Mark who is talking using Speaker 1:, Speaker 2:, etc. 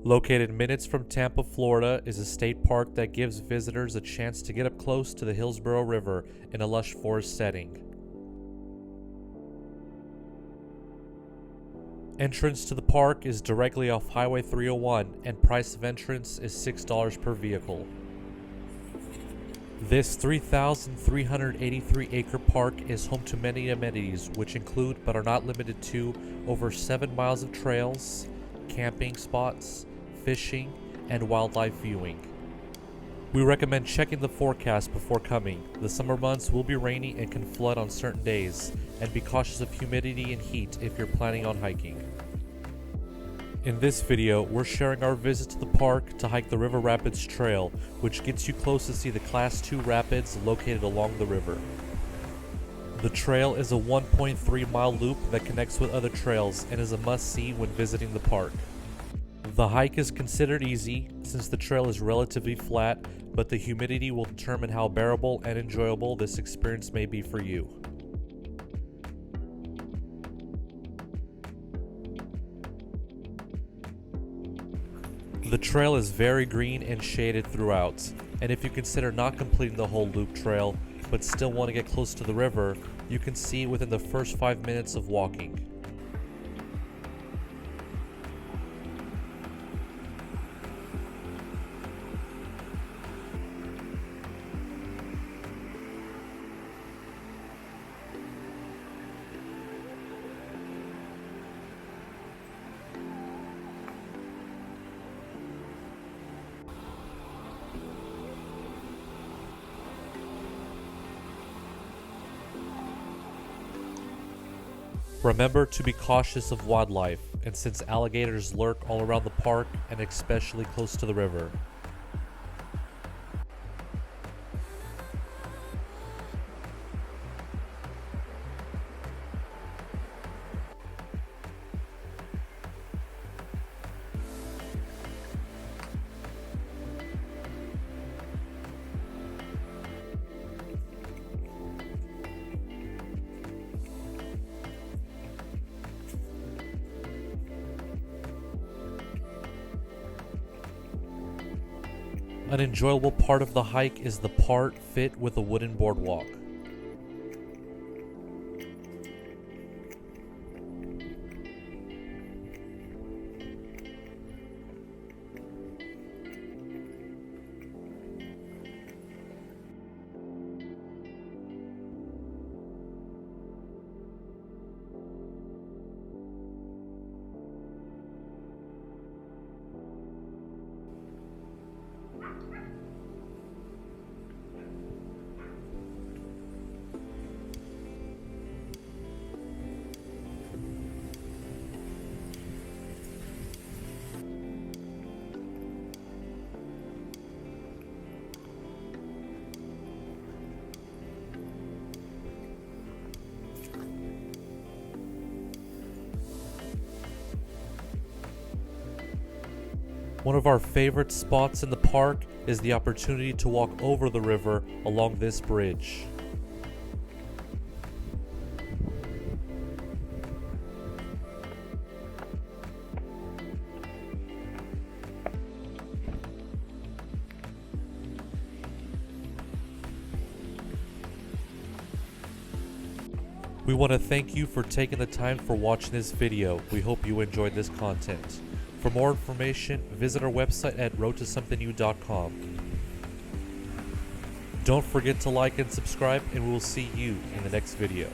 Speaker 1: Located minutes from Tampa, Florida, is a state park that gives visitors a chance to get up close to the Hillsborough River in a lush forest setting. Entrance to the park is directly off Highway 301, and price of entrance is $6 per vehicle. This 3,383-acre park is home to many amenities, which include but are not limited to over 7 miles of trails, camping spots, fishing, and wildlife viewing. We recommend checking the forecast before coming. The summer months will be rainy and can flood on certain days, and be cautious of humidity and heat if you're planning on hiking. In this video, we're sharing our visit to the park to hike the River Rapids Trail, which gets you close to see the Class 2 rapids located along the river. The trail is a 1.3-mile loop that connects with other trails and is a must-see when visiting the park. The hike is considered easy since the trail is relatively flat, but the humidity will determine how bearable and enjoyable this experience may be for you. The trail is very green and shaded throughout, and if you consider not completing the whole loop trail, but still want to get close to the river, you can see it within the first 5 minutes of walking. Remember to be cautious of wildlife, and since alligators lurk all around the park and especially close to the river. An enjoyable part of the hike is the part fit with a wooden boardwalk. One of our favorite spots in the park is the opportunity to walk over the river along this bridge. We want to thank you for taking the time for watching this video. We hope you enjoyed this content. For more information, visit our website at roadtosomethingnew.com. Don't forget to like and subscribe, and we will see you in the next video.